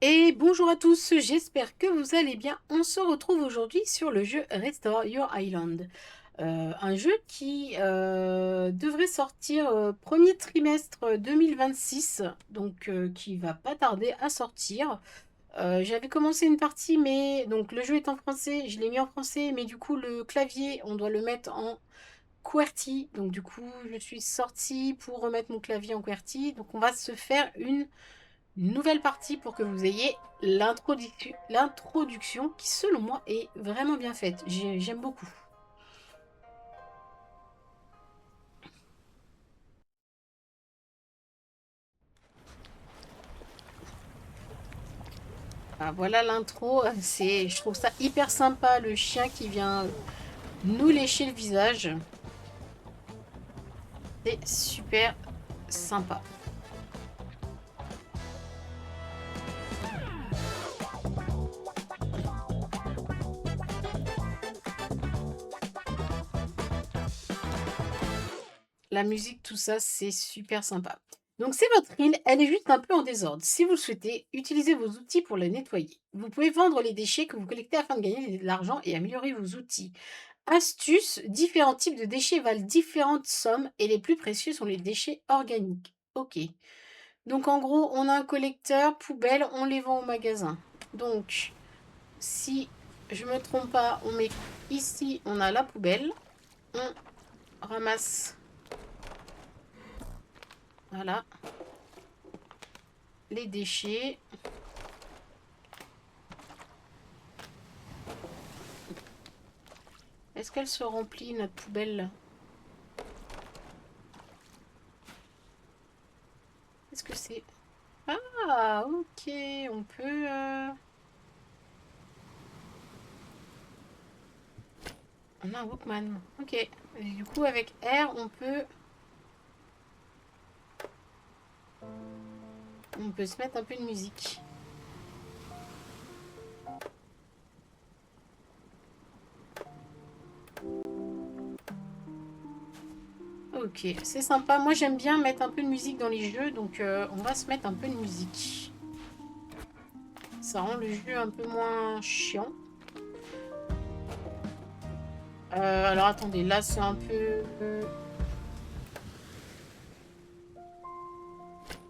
Et bonjour à tous, j'espère que vous allez bien. On se retrouve aujourd'hui sur le jeu Restore Your Island. Un jeu qui devrait sortir premier trimestre 2026, donc qui va pas tarder à sortir. J'avais commencé une partie, mais donc le jeu est en français, je l'ai mis en français, mais du coup le clavier, on doit le mettre en QWERTY. Donc du coup, je suis sortie pour remettre mon clavier en QWERTY. Donc on va se faire une nouvelle partie pour que vous ayez l'introduction qui, selon moi, est vraiment bien faite. J'aime beaucoup. Ah, voilà l'intro. Je trouve ça hyper sympa, le chien qui vient nous lécher le visage. C'est super sympa. La musique, tout ça, c'est super sympa. Donc c'est votre île, elle est juste un peu en désordre. Si vous le souhaitez, utilisez vos outils pour la nettoyer. Vous pouvez vendre les déchets que vous collectez afin de gagner de l'argent et améliorer vos outils. Astuce, différents types de déchets valent différentes sommes et les plus précieux sont les déchets organiques. Ok. Donc en gros, on a un collecteur, poubelle, on les vend au magasin. Donc, si je me trompe pas, on met ici, on a la poubelle. On ramasse, voilà, les déchets. Est-ce qu'elle se remplit, notre poubelle? Qu'est-ce que c'est? Ah, ok, on peut... On a un Walkman. Ok. Et du coup, avec R, on peut se mettre un peu de musique. Ok, c'est sympa. Moi, j'aime bien mettre un peu de musique dans les jeux, donc on va se mettre un peu de musique. Ça rend le jeu un peu moins chiant. Alors attendez, là c'est un peu...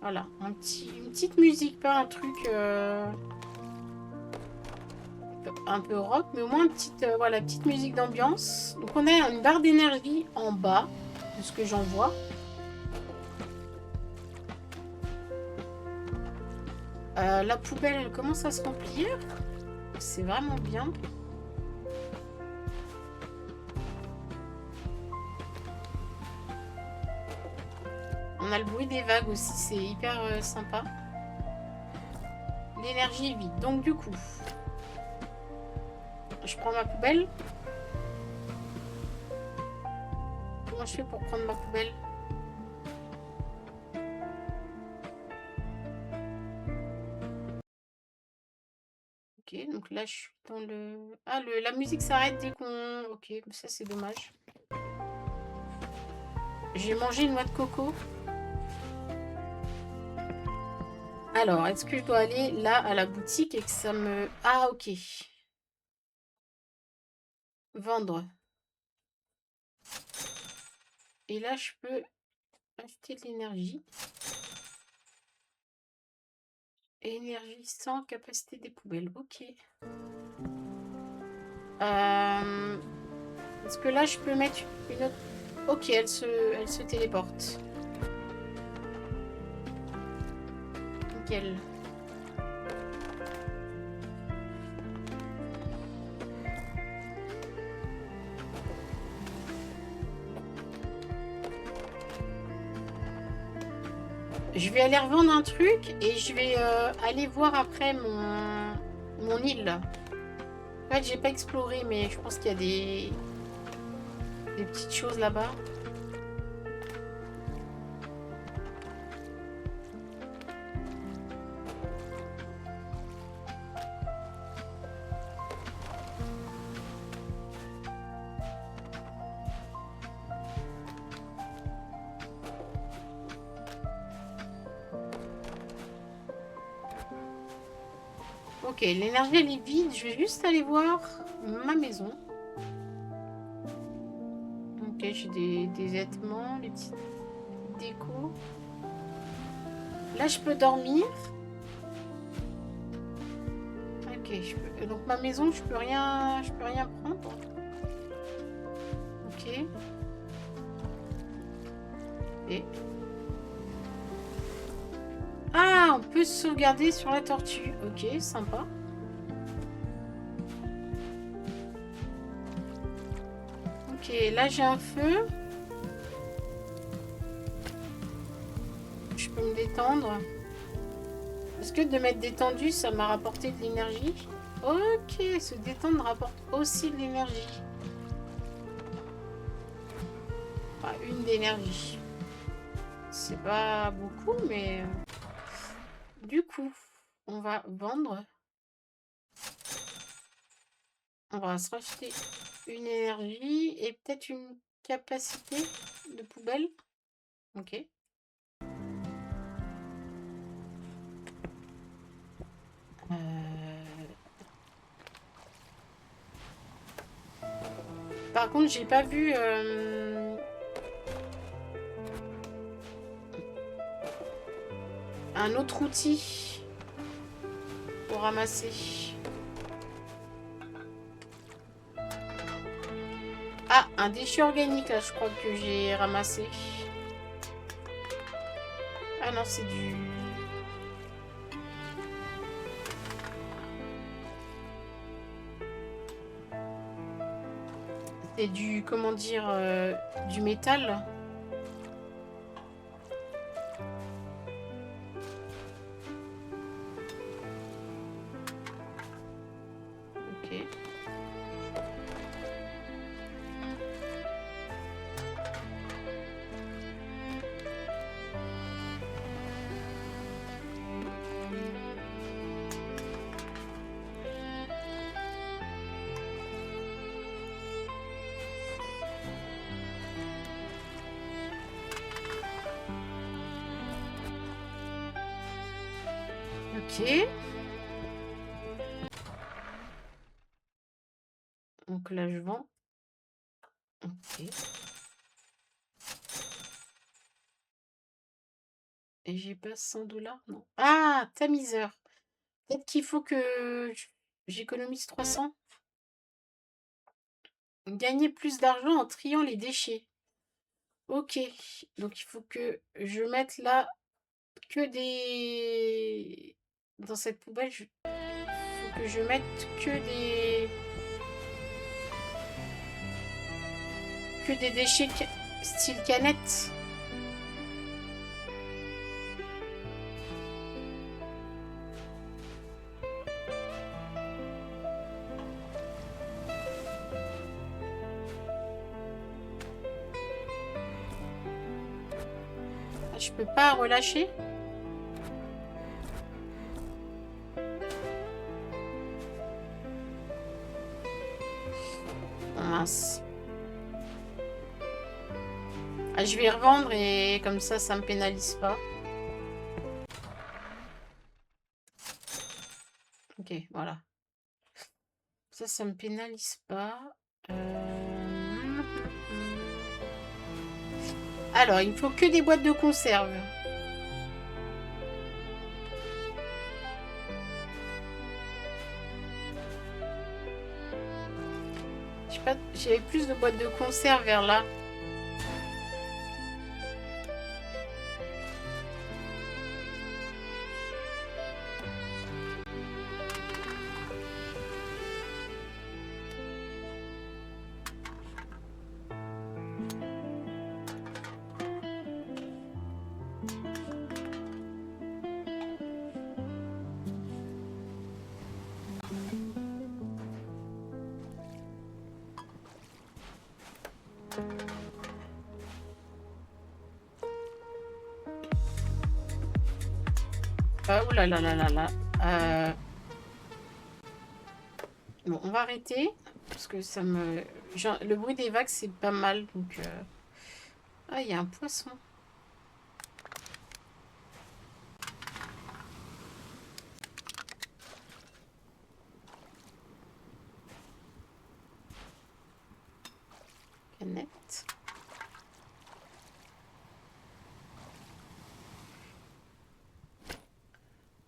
Voilà, une petite musique, pas un truc un peu rock, mais au moins voilà, petite musique d'ambiance. Donc on a une barre d'énergie en bas, de ce que j'en vois. La poubelle, elle commence à se remplir. C'est vraiment bien. On a le bruit des vagues aussi, c'est hyper sympa. L'énergie est vide. Donc du coup, je prends ma poubelle. Comment je fais pour prendre ma poubelle? Ok, donc là je suis dans le... Ah, la musique s'arrête dès qu'on... Ok, ça c'est dommage. J'ai mangé une noix de coco. Alors, est-ce que je dois aller là à la boutique et que ça me... Ah, ok. Vendre. Et là, je peux acheter de l'énergie. Énergie sans capacité des poubelles. Ok. Est-ce que là, je peux mettre une autre... Ok, elle se téléporte. Nickel. Je vais aller revendre un truc et je vais aller voir après mon île. En fait, j'ai pas exploré, mais je pense qu'il y a des petites choses là-bas. Ok, l'énergie elle est vide. Je vais juste aller voir ma maison. Ok, j'ai des vêtements, des petites décos. Là, je peux dormir. Ok, donc ma maison, je peux rien prendre. Ok. Et ah, on peut sauvegarder sur la tortue. Ok, sympa. Ok, là j'ai un feu. Je peux me détendre. Est-ce que de m'être détendu, ça m'a rapporté de l'énergie? Ok, se détendre rapporte aussi de l'énergie. Enfin, une d'énergie. C'est pas beaucoup, mais du coup, on va vendre. On va se racheter une énergie et peut-être une capacité de poubelle. Ok. Par contre, j'ai pas vu un autre outil pour ramasser. Ah, un déchet organique là, je crois que j'ai ramassé. Ah non, c'est du... C'est du, comment dire, du métal. Ok. Ok. Donc là, je vends. Ok. Et j'ai pas 100 $, non. Ah, tamiseur. Peut-être qu'il faut que j'économise 300. Gagner plus d'argent en triant les déchets. Ok. Donc il faut que je mette là que des... Dans cette poubelle, il faut que je mette que des déchets style canette. Ah, je peux pas relâcher. Oh, mince. Ah, je vais revendre et comme ça me pénalise pas. Ok, voilà. Ça me pénalise pas. Alors, il me faut que des boîtes de conserve. Je sais pas, j'avais plus de boîtes de conserve vers là. Ouh là là là là là. Bon, on va arrêter. Parce que ça me... Le bruit des vagues, c'est pas mal. Donc, ah, il y a un poisson.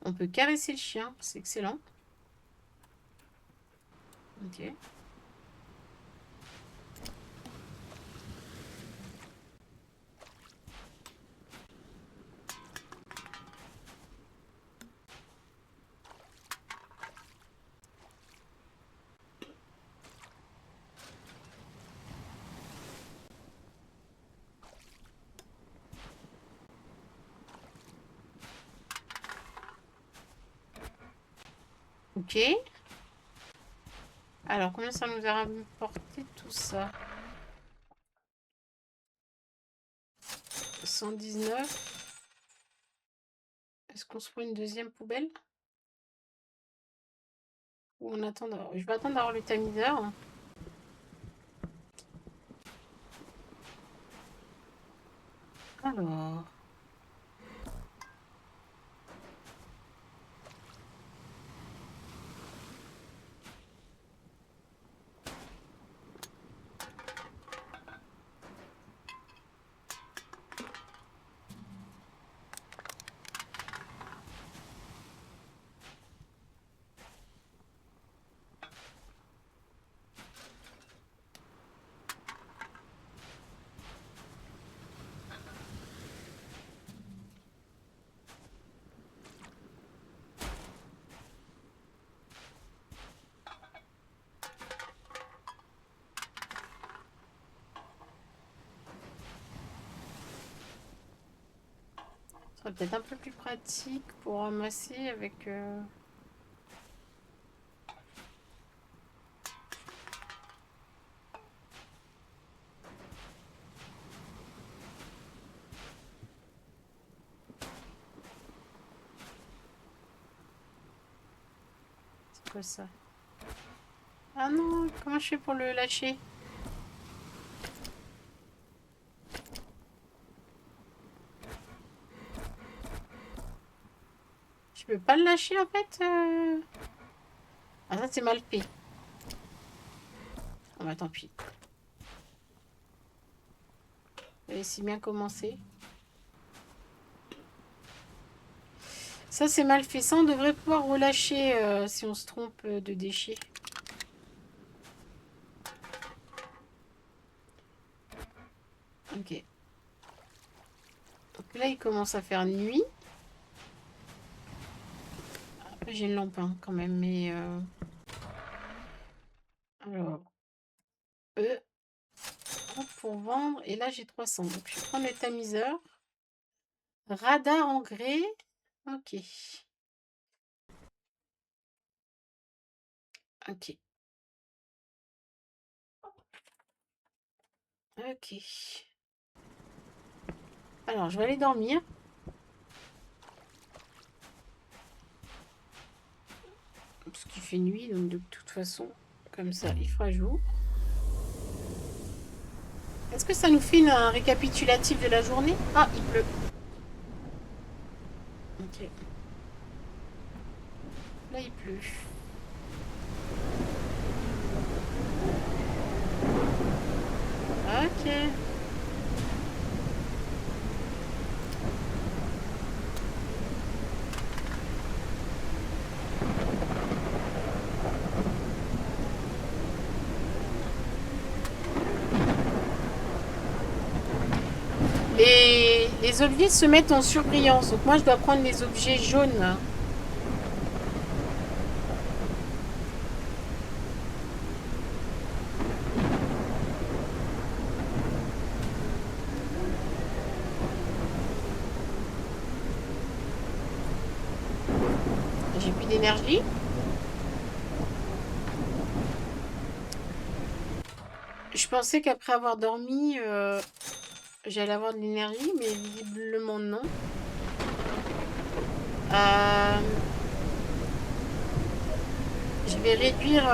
On peut caresser le chien, c'est excellent. Ok. Ok. Alors, combien ça nous a rapporté tout ça? 119. Est-ce qu'on se prend une deuxième poubelle? Ou on attend Je vais attendre d'avoir le tamiseur. Alors... Ce serait peut-être un peu plus pratique pour ramasser avec... C'est quoi ça? Ah non, comment je fais pour le lâcher? Je peux pas le lâcher en fait Ah ça c'est mal fait. Ah bah tant pis. Allez, si bien commencé. Ça c'est mal fait. Ça on devrait pouvoir relâcher si on se trompe de déchets. Ok. Donc là il commence à faire nuit. Après j'ai une lampe hein, quand même, mais... Alors... Hop, pour vendre. Et là j'ai 300. Donc je vais prendre le tamiseur. Radar en grès. Ok. Ok. Ok. Alors, je vais aller dormir. Parce qu'il fait nuit, donc de toute façon, comme ça, il fera jour. Est-ce que ça nous fait un récapitulatif de la journée? Ah, il pleut. Ok. Là, il pleut. Ok. Les oliviers se mettent en surbrillance. Donc moi, je dois prendre les objets jaunes. J'ai plus d'énergie. Je pensais qu'après avoir dormi, j'allais avoir de l'énergie, mais visiblement non. Je vais réduire...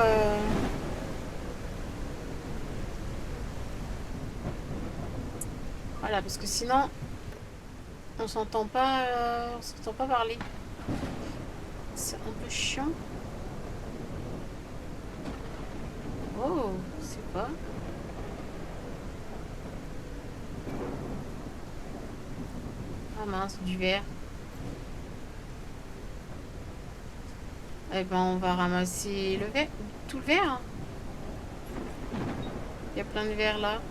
Voilà, parce que sinon, on s'entend pas parler. C'est un peu chiant. Oh, c'est pas. Ah mince, du verre. Eh ben, on va ramasser le verre, tout le verre. Il y a plein de verres là.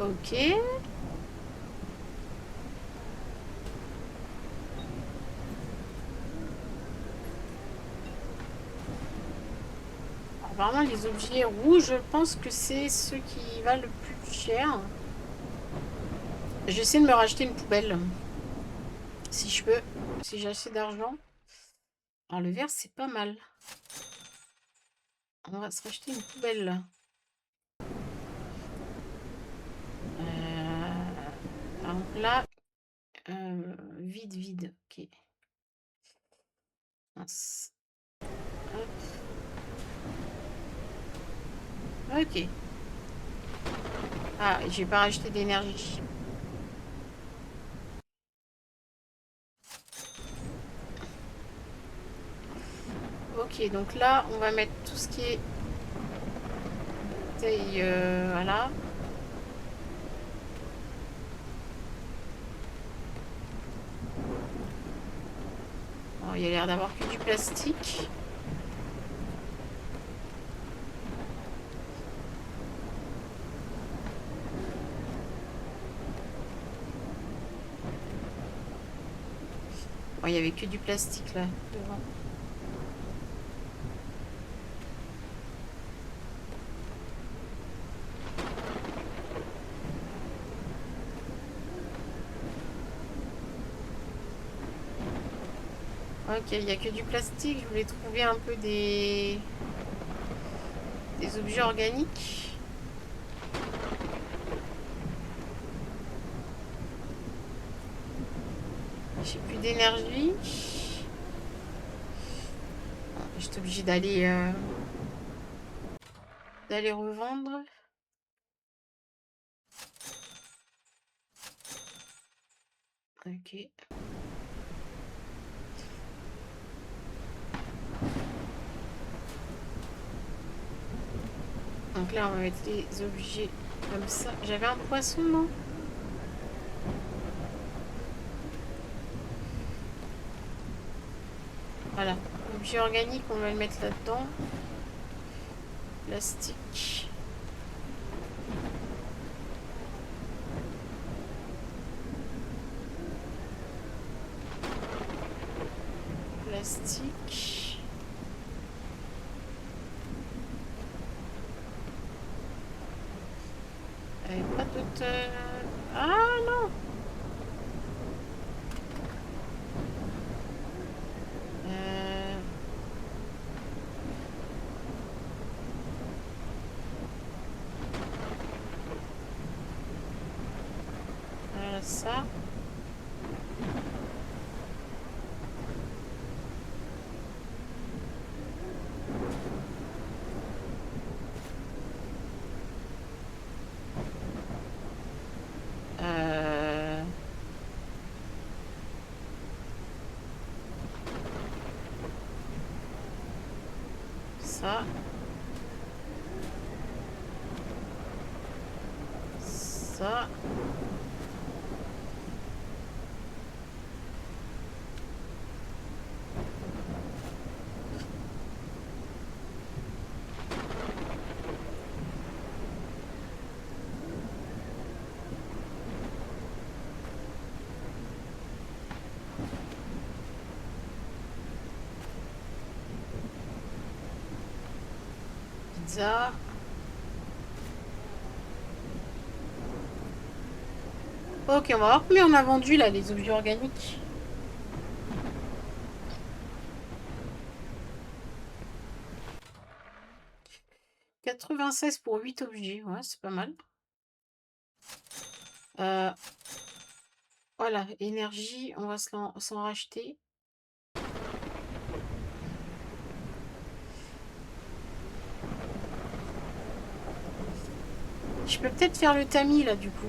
Ok. Apparemment, les objets rouges, je pense que c'est ceux qui valent le plus cher. J'essaie de me racheter une poubelle. Si je peux. Si j'ai assez d'argent. Alors, le verre, c'est pas mal. On va se racheter une poubelle. Alors là, vide, vide. Ok. Mince. Hop. Ok. Ah, j'ai pas racheté d'énergie. Ok, donc là, on va mettre tout ce qui est bouteille, voilà. Bon, il y a l'air d'avoir que du plastique. Bon, il y avait que du plastique là devant. Ok, il n'y a que du plastique. Je voulais trouver un peu des objets organiques. J'ai plus d'énergie. Bon, j'étais obligée d'aller revendre. Ok. Donc là, on va mettre les objets comme ça. J'avais un poisson, non? Voilà. Objet organique, on va le mettre là-dedans. Plastique. Plastique. Pas d'autres... Ah non! Ça. Ça. Ça. Pizza. Ok, on va voir combien on a vendu là, les objets organiques. 96 pour 8 objets. Ouais, c'est pas mal. Voilà, énergie, on va s'en racheter. Je peux peut-être faire le tamis là du coup.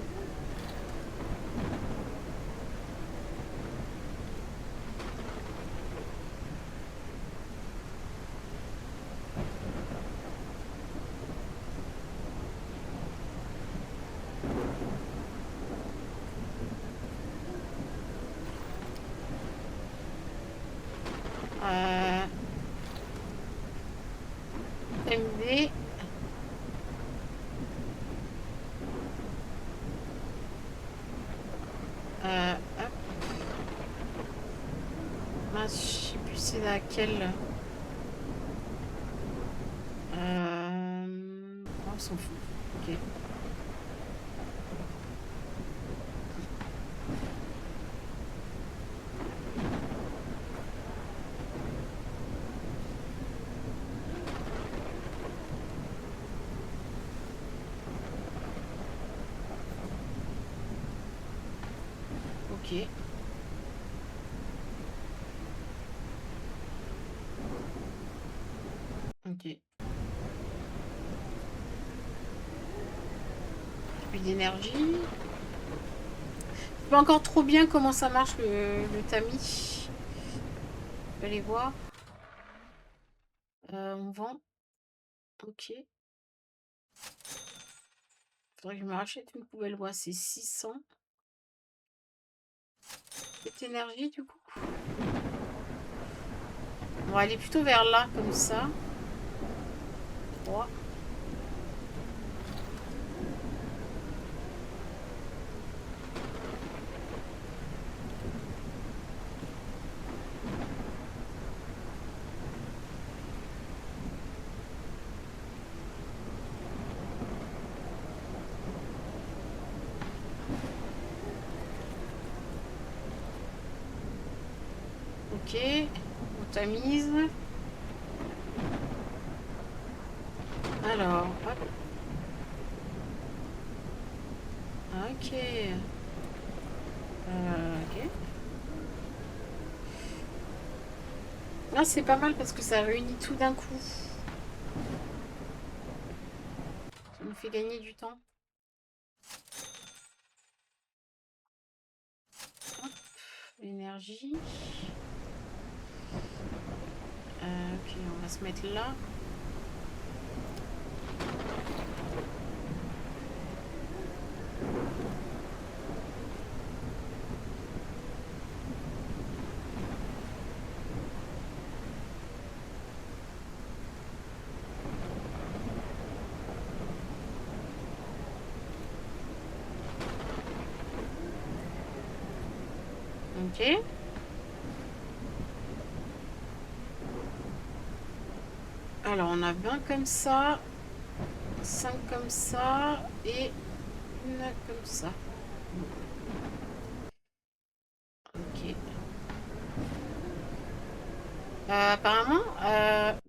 MD. Hop. Mince, je sais plus c'est laquelle. On s'en fout. Ok. Ok. Ok. Plus d'énergie. Je sais pas encore trop bien comment ça marche le tamis. Je vais aller voir. On vend. Ok. Faudrait que je me rachète une poubelle. Ouais, c'est 600. Cette énergie du coup. On va aller plutôt vers là, comme ça. 3. Ok. On tamise. Alors, hop. Ok. Ok. Là, c'est pas mal parce que ça réunit tout d'un coup. Ça nous fait gagner du temps. Hop. L'énergie. Ok, on va se mettre là. Ok. Alors, on a 20 comme ça, 5 comme ça et une comme ça. Ok. Apparemment,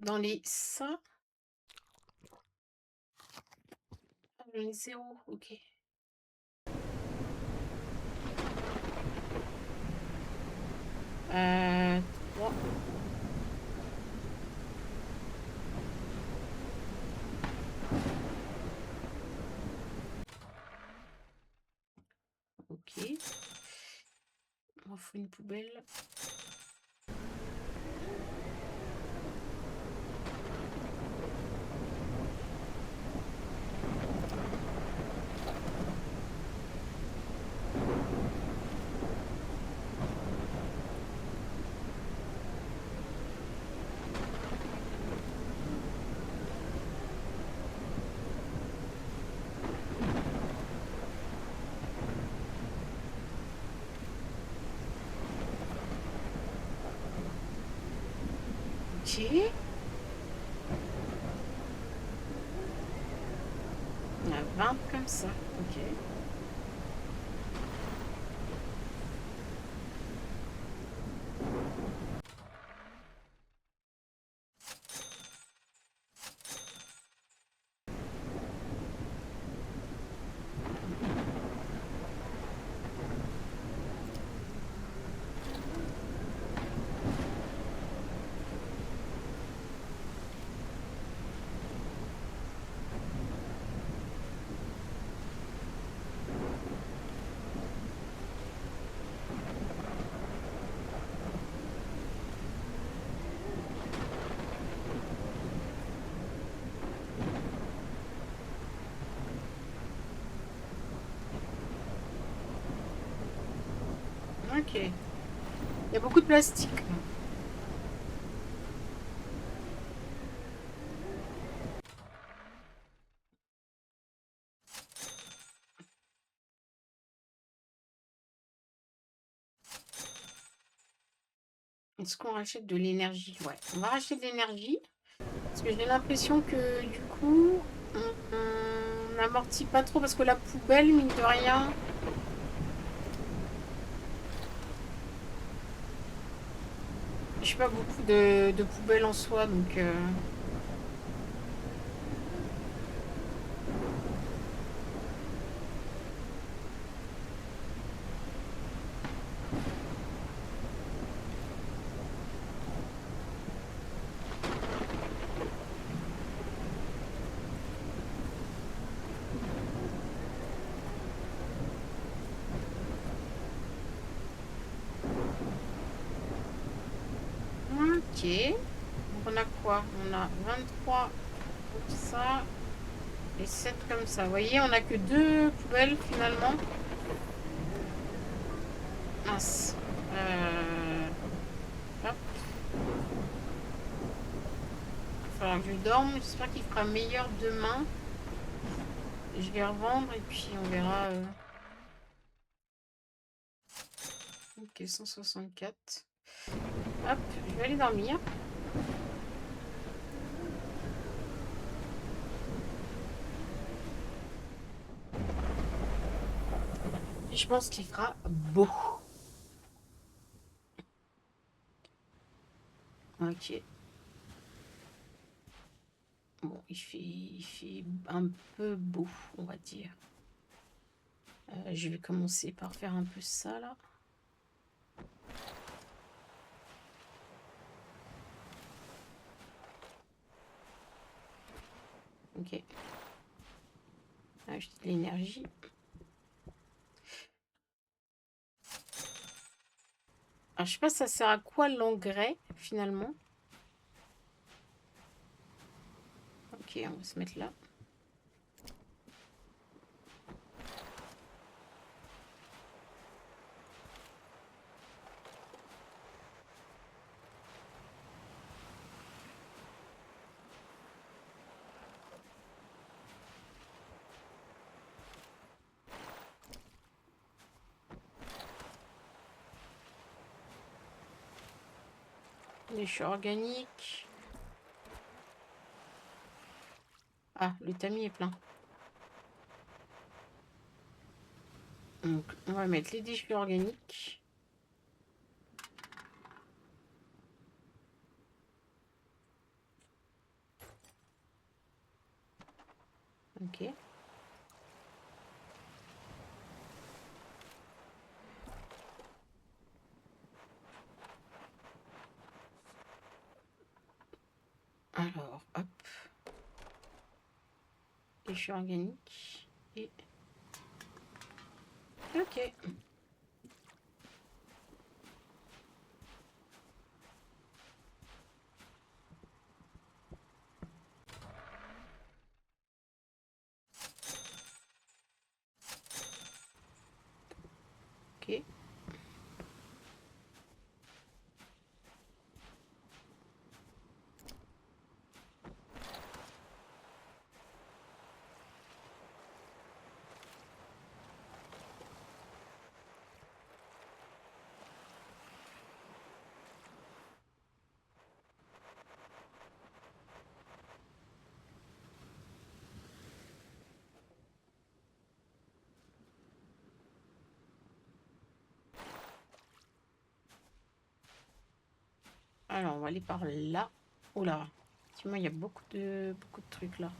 dans les ça, j'en ai 0. Ok. Euh, 3. Ok. On fait une poubelle. Ok. On a 20 comme ça. Ok. Ok. Il y a beaucoup de plastique. Est-ce qu'on rachète de l'énergie? Ouais, on va racheter de l'énergie. Parce que j'ai l'impression que du coup, on n'amortit pas trop. Parce que la poubelle, mine de rien... Je pas beaucoup de poubelles en soi, donc... Ok. Donc on a quoi? On a 23 comme ça et 7 comme ça. Vous voyez, on a que deux poubelles finalement. Mince. Hop. Il va falloir que je dorme. J'espère qu'il fera meilleur demain. Je vais revendre et puis on verra. Ok, 164. Hop, je vais aller dormir. Et je pense qu'il fera beau. Ok. Bon, il fait un peu beau, on va dire. Je vais commencer par faire un peu ça là. Ok. Acheter de l'énergie. Alors, je sais pas, ça sert à quoi l'engrais finalement? Ok, on va se mettre là. Déchets organiques. Ah, le tamis est plein. Donc, on va mettre les déchets organiques. Ok. Alors, hop. Déchets organiques. Et... Ok. Ok. Alors, on va aller par là. Oh là. Effectivement, il y a beaucoup de trucs là.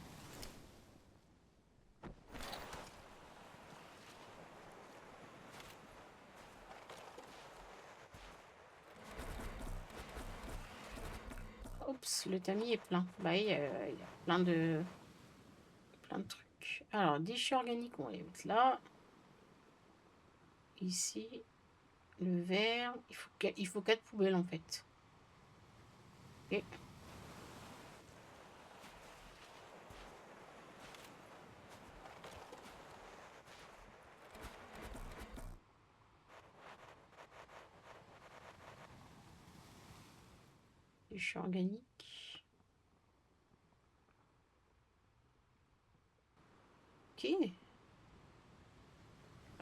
Oups, le tamis est plein. Bah, il y a plein de trucs. Alors, déchets organiques, on va les mettre là. Ici, le verre. Il faut 4 poubelles en fait. Et Déchets organiques. Ok.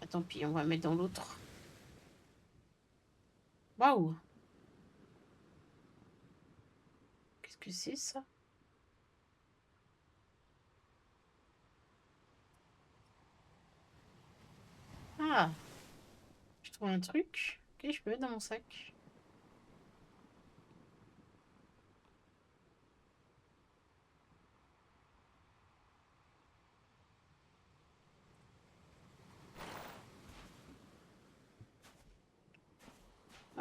Ah, tant pis, on va mettre dans l'autre. Waouh! Qu'est-ce que c'est ça? Ah! Je trouve un truc. Ok, je peux mettre dans mon sac.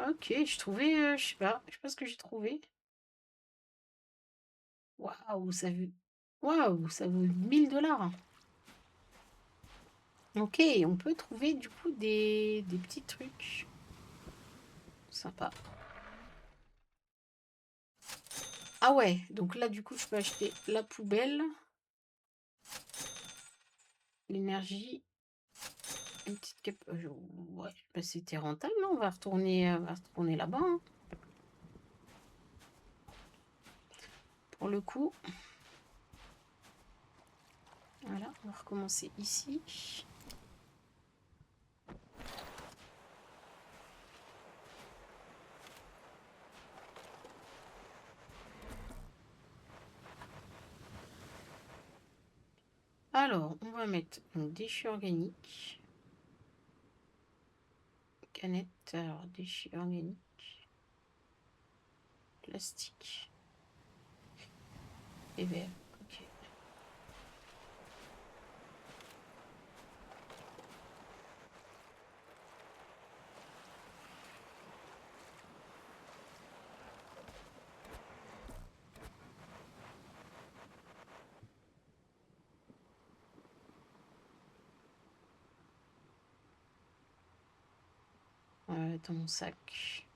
Ok, je trouvais, je sais pas ce que j'ai trouvé. Waouh, ça vaut 1000 $. Ok, on peut trouver du coup des petits trucs. Sympa. Ah ouais, donc là du coup je peux acheter la poubelle, l'énergie, une petite cap. Ouais, bah, c'était rentable, non? On va retourner là-bas, hein, pour le coup. Voilà, on va recommencer ici. Alors, on va mettre donc déchets organiques. Canette, alors déchets organiques. Plastique. Et verre, ok. On va mettre dans mon sac.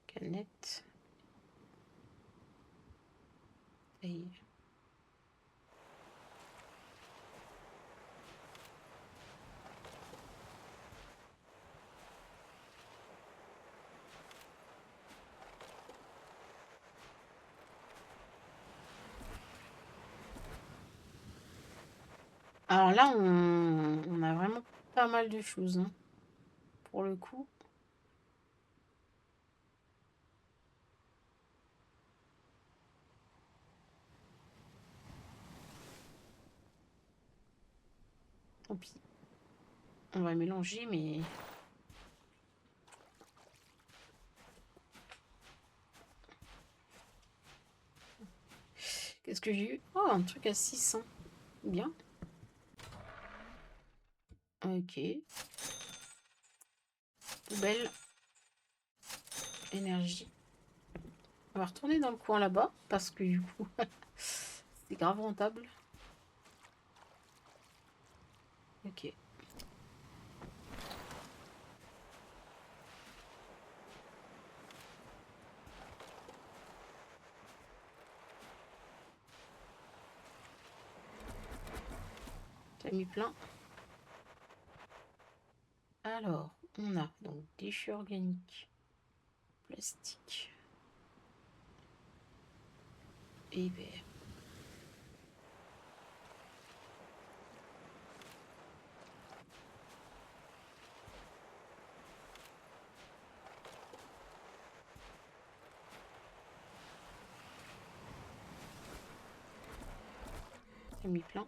Canette. Et alors là, on a vraiment pas mal de choses, hein, pour le coup. Tant pis. On va mélanger, mais... Qu'est-ce que j'ai eu? Oh, un truc à 600. Bien. Ok. Poubelle. Énergie. On va retourner dans le coin là-bas, parce que du coup, c'est grave rentable. Ok. T'as mis plein. Alors, on a donc déchets organiques, plastique et verre. T'as mis plein.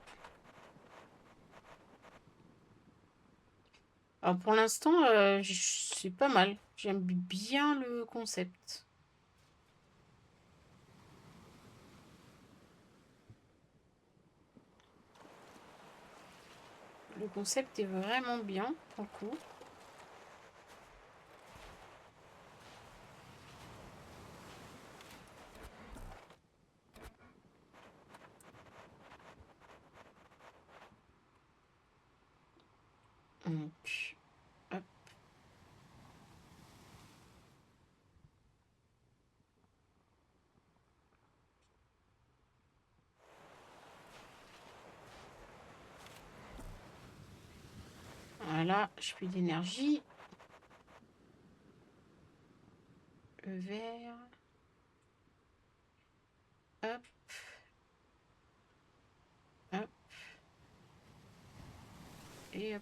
Alors pour l'instant, c'est pas mal. J'aime bien le concept. Le concept est vraiment bien, pour le coup. Donc, hop. Voilà, je fais d'énergie. Le vert. Hop. Hop. Et hop.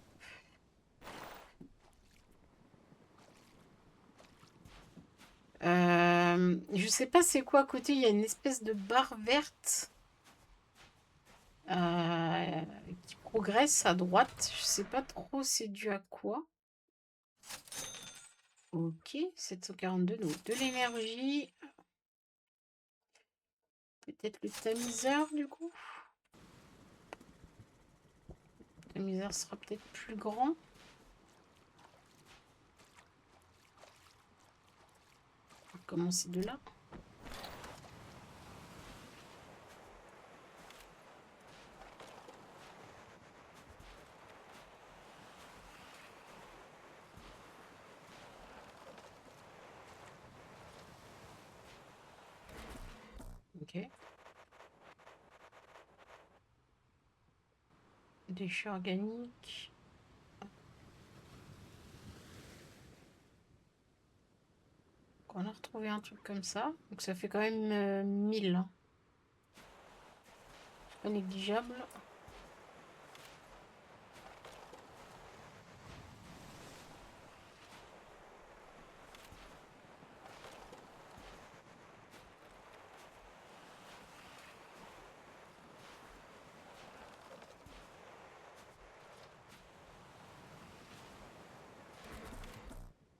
Je sais pas c'est quoi à côté, il y a une espèce de barre verte qui progresse à droite. Je sais pas trop c'est dû à quoi. Ok, 742, donc de l'énergie. Peut-être le tamiseur du coup. Le tamiseur sera peut-être plus grand. On va commencer de là. Ok. Déchets organiques. On a retrouvé un truc comme ça. Donc ça fait quand même 1000. Hein. Pas négligeable.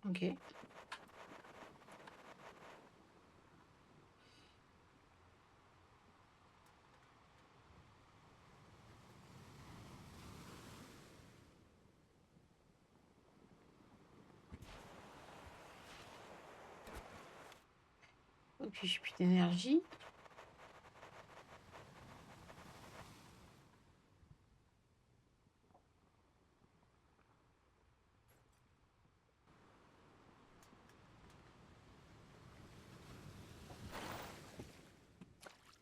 Ok. Ok, j'ai plus d'énergie.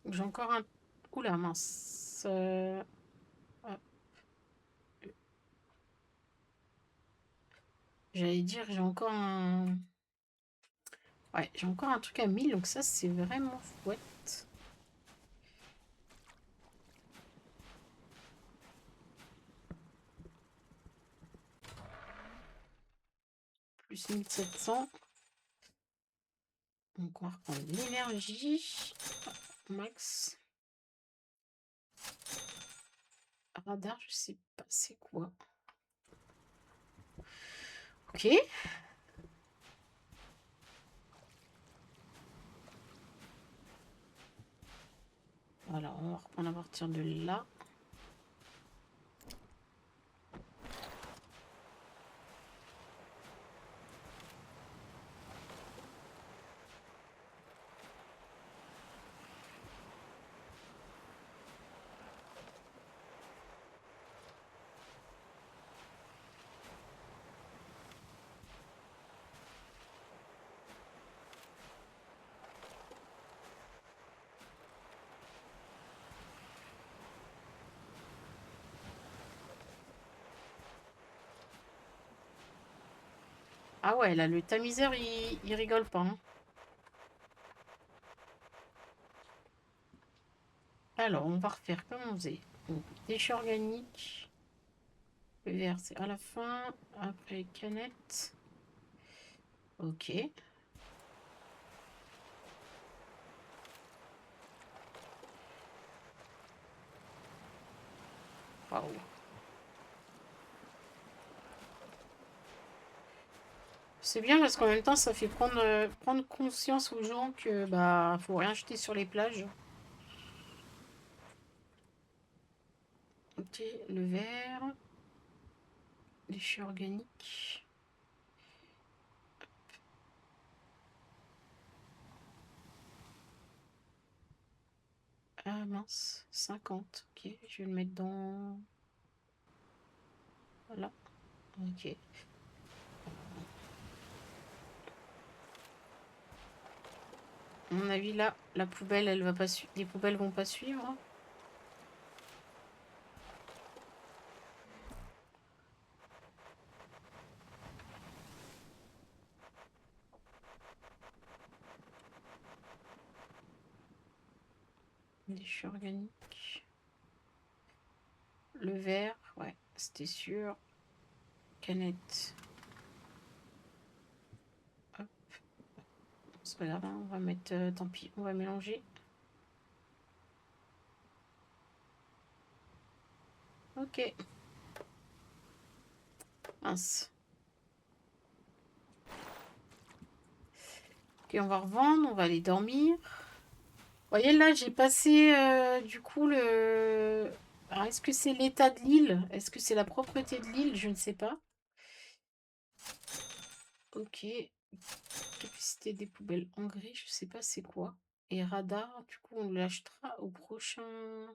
J'ai encore un... Oula, mince. Hop. J'allais dire, j'ai encore un... Ouais, j'ai encore un truc à 1000, donc ça, c'est vraiment chouette. Plus 1700. Donc, on va reprendre l'énergie. Max. Radar, je sais pas c'est quoi. Ok. Voilà, on va reprendre à partir de là. Ah ouais, là, le tamiseur, il rigole pas. Hein. Alors, on va refaire comme on faisait. Donc, déchets organiques. Le vert, c'est à la fin. Après, canette. Ok. Waouh. C'est bien parce qu'en même temps, ça fait prendre conscience aux gens que bah faut rien jeter sur les plages. Ok, le vert. Déchets organiques. Ah mince, 50. Ok, je vais le mettre dans... Voilà. Ok. À mon avis, là, la poubelle, elle va pas suivre. Les poubelles vont pas suivre. Déchets organiques. Le verre, ouais, c'était sûr. Canette. Hop. C'est pas grave, hein, on va mettre... tant pis, on va mélanger. Ok. Mince. Ok, on va revendre, on va aller dormir. Vous voyez, là, j'ai passé, du coup, le... Alors, est-ce que c'est l'état de l'île? Est-ce que c'est la propreté de l'île? Je ne sais pas. Ok. Capacité des poubelles en gris, je sais pas c'est quoi. Et radar, du coup, on l'achètera au prochain...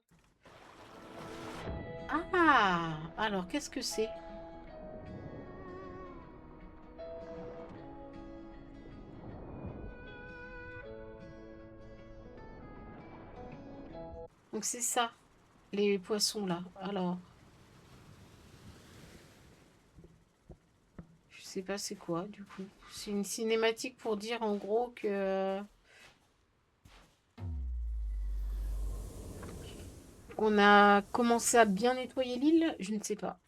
Ah! Alors, qu'est-ce que c'est? Donc, c'est ça, les poissons, là. Alors, je sais pas c'est quoi, du coup. C'est une cinématique pour dire, en gros, que... qu'on a commencé à bien nettoyer l'île. Je ne sais pas.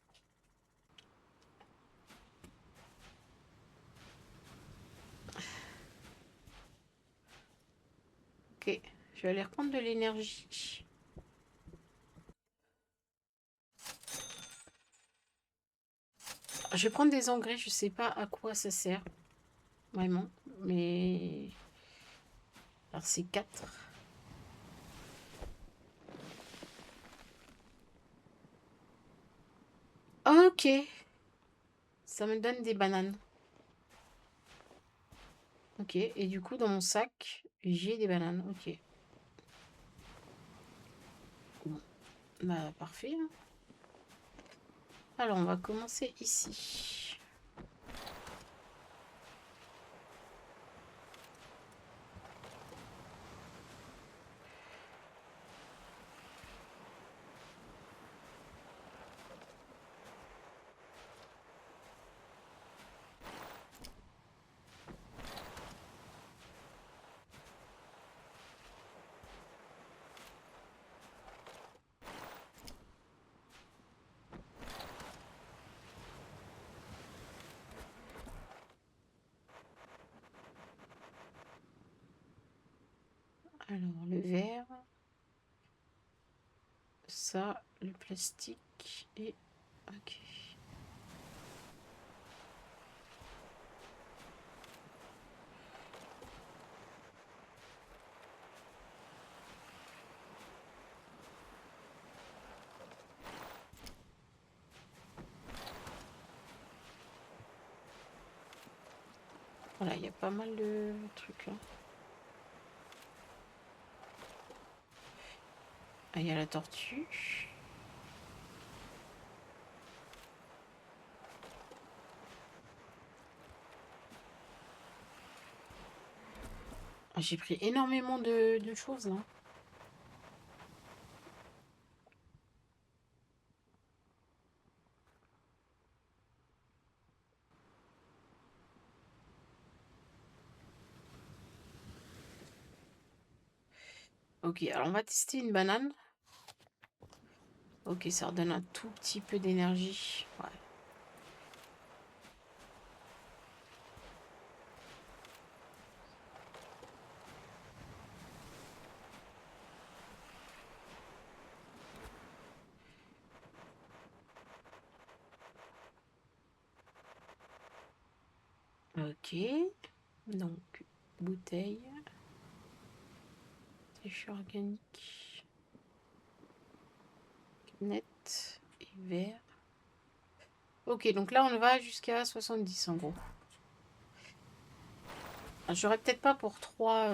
Ok, je vais aller reprendre de l'énergie. Je vais prendre des engrais, je sais pas à quoi ça sert. Vraiment. Mais... Alors, c'est 4. Ok. Ça me donne des bananes. Ok. Et du coup, dans mon sac, j'ai des bananes. Ok. Bon. Bah, parfait, hein. Alors, on va commencer ici. Alors, le verre. Ça, le plastique. Et... Ok. Voilà, il y a pas mal de trucs là. Ah, il y a la tortue. Ah, j'ai pris énormément de choses là. Ok, alors on va tester une banane. Ok, ça redonne un tout petit peu d'énergie. Ouais. Ok. Donc, bouteille. Déchets organiques. Canette et verre. Ok, donc là on va jusqu'à 70 en gros. J'aurais peut-être pas pour 3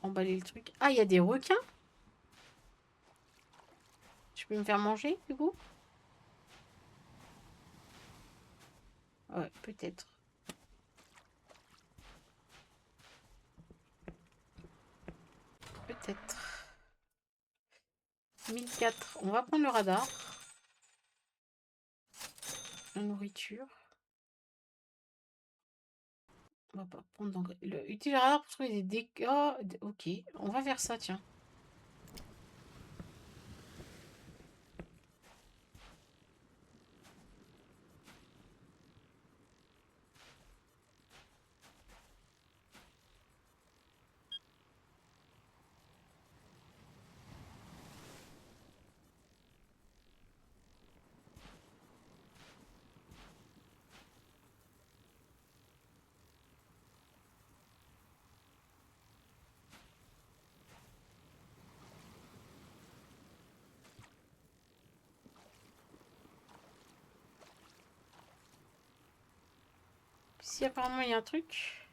emballer le truc. Ah, il y a des requins? Je peux me faire manger du coup? Ouais, peut-être. Peut-être. 1004. On va prendre le radar. La nourriture. On va pas prendre utilise le radar pour trouver des dégâts. Ok, on va faire ça, tiens. Si apparemment il y a un truc.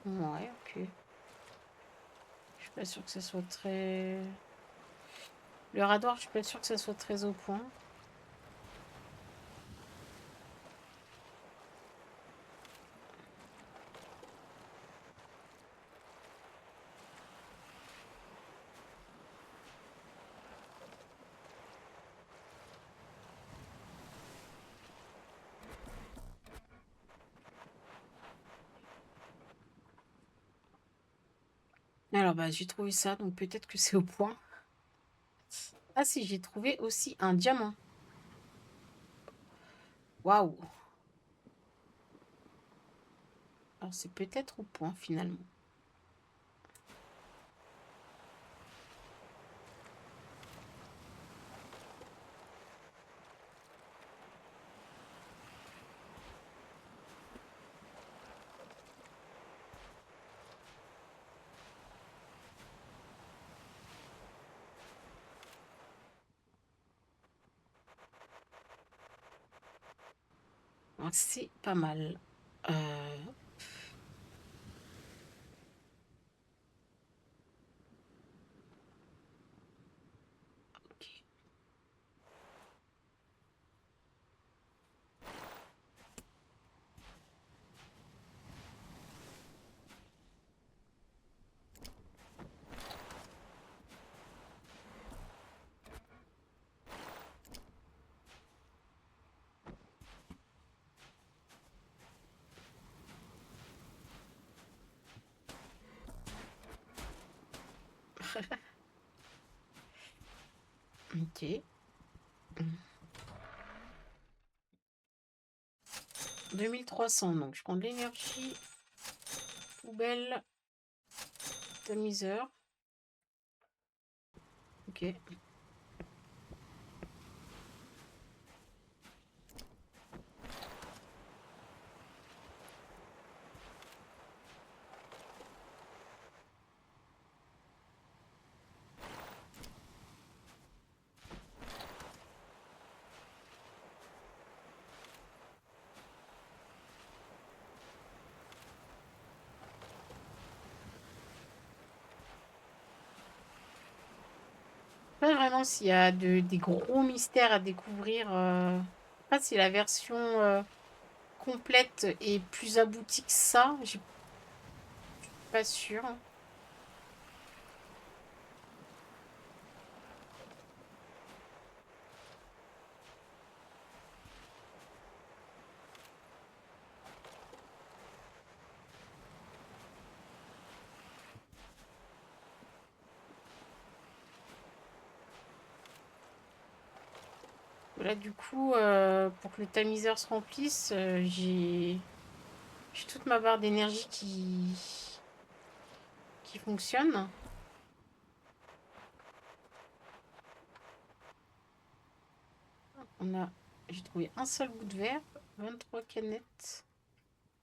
Ouais, ok. Je suis pas sûre que ça soit très... Le radar, je suis pas sûre que ça soit très au point. Alors, bah, j'ai trouvé ça, donc peut-être que c'est au point. Ah si, j'ai trouvé aussi un diamant. Waouh! Alors, c'est peut-être au point, finalement. C'est pas mal. Ok. Ok. 2300, donc je prends de l'énergie. Poubelle. Tamiseur. Ok. Pas vraiment s'il y a des gros mystères à découvrir. Pas si la version complète est plus aboutie que ça. Je suis pas sûre. Là, du coup, pour que le tamiseur se remplisse, j'ai toute ma barre d'énergie qui fonctionne. J'ai trouvé un seul bout de verre, 23 canettes,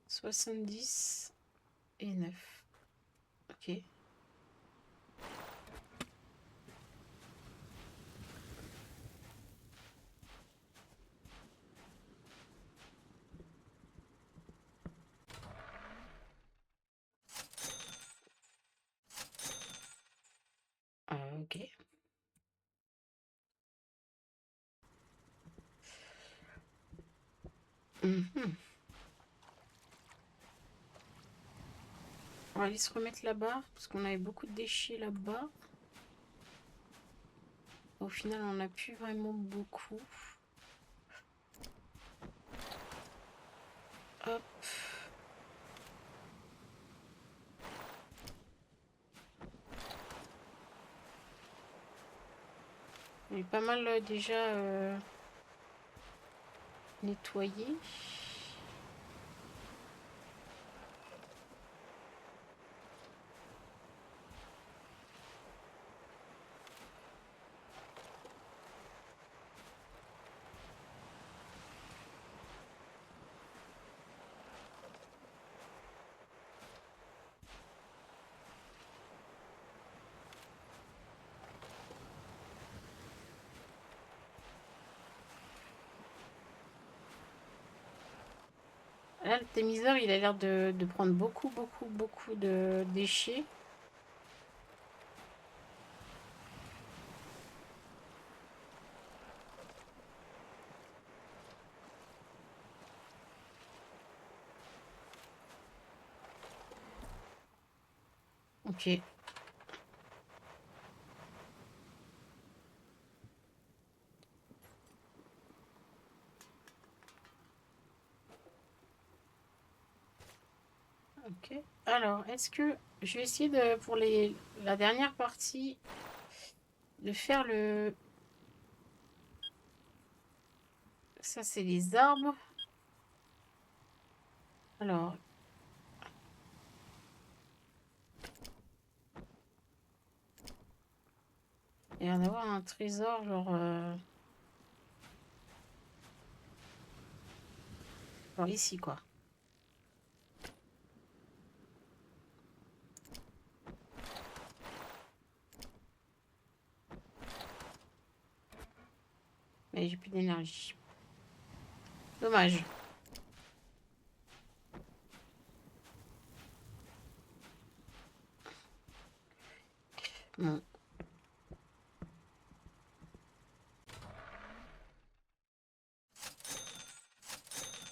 70 et 9. Ok. Ok. Mhm. va aller se remettre là-bas, parce qu'on avait beaucoup de déchets là-bas. Au final, on n'a plus vraiment beaucoup. Hop. Il est pas mal déjà nettoyé. Là, le tamiseur, il a l'air de prendre beaucoup de déchets. Ok. Ok. Alors, est-ce que je vais essayer de, pour la dernière partie, de faire le... Ça, c'est les arbres. Alors, il va y en avoir un trésor, genre ici, quoi. Mais j'ai plus d'énergie. Dommage. Bon.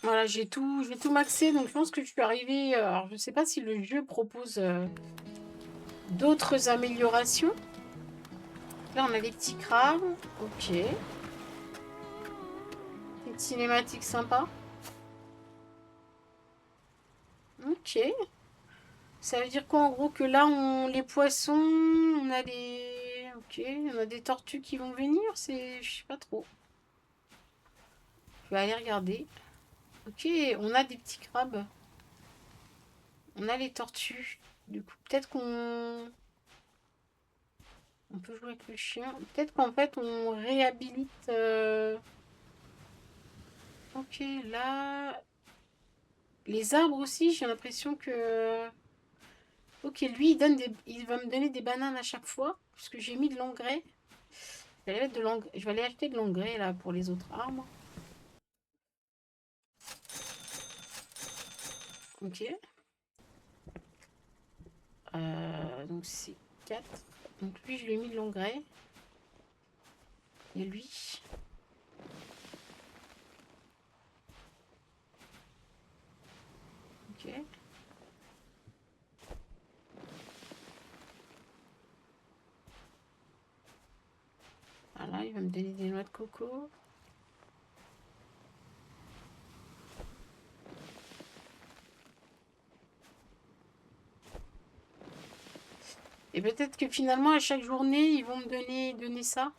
Voilà, j'ai tout maxé, donc je pense que je suis arrivée... alors, je sais pas si le jeu propose d'autres améliorations. Là, on a les petits crabes. Ok. Petite cinématique sympa. Ok. Ça veut dire quoi, en gros, que là, les poissons, on a les... Ok, on a des tortues qui vont venir, c'est... Je sais pas trop. Je vais aller regarder. Ok, on a des petits crabes. On a les tortues. Du coup, peut-être qu'on... On peut jouer avec le chien. Peut-être qu'en fait, on réhabilite... Ok, là... Les arbres aussi, j'ai l'impression que... Ok, lui, il va me donner des bananes à chaque fois, puisque j'ai mis de l'engrais. Je vais aller acheter de l'engrais, là, pour les autres arbres. Ok. Donc c'est 4. Donc lui, je lui ai mis de l'engrais. Et lui... Ok. Voilà, il va me donner des noix de coco. Et peut-être que finalement, à chaque journée, ils vont me donner ça.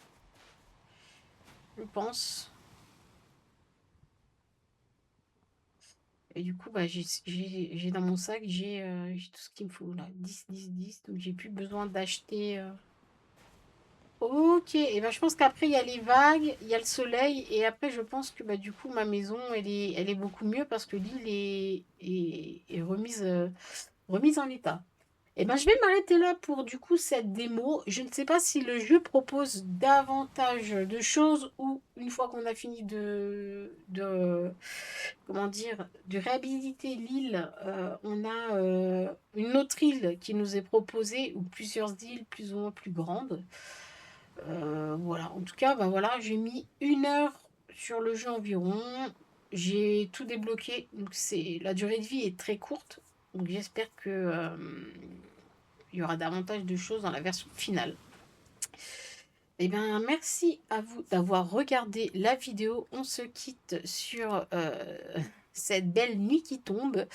Je pense. Et du coup, bah, j'ai dans mon sac, j'ai tout ce qu'il me faut là. 10. Donc j'ai plus besoin d'acheter. Ok, et ben je pense qu'après il y a les vagues, il y a le soleil, et après je pense que bah, du coup ma maison elle est beaucoup mieux parce que l'île est remise en état. Et ben je vais m'arrêter là pour du coup cette démo. Je ne sais pas si le jeu propose davantage de choses ou une fois qu'on a fini comment dire, de réhabiliter l'île, on a une autre île qui nous est proposée ou plusieurs îles plus ou moins plus grandes. Voilà, en tout cas, bah voilà, j'ai mis 1 heure sur le jeu environ. J'ai tout débloqué, donc la durée de vie est très courte. Donc j'espère que il y aura davantage de choses dans la version finale. Eh bien, merci à vous d'avoir regardé la vidéo. On se quitte sur cette belle nuit qui tombe.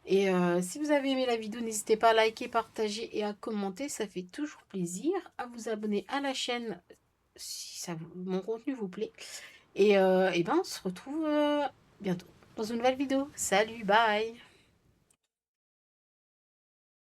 Et si vous avez aimé la vidéo, n'hésitez pas à liker, partager et à commenter. Ça fait toujours plaisir. À vous abonner à la chaîne si mon contenu vous plaît. Et ben, on se retrouve bientôt dans une nouvelle vidéo. Salut, bye!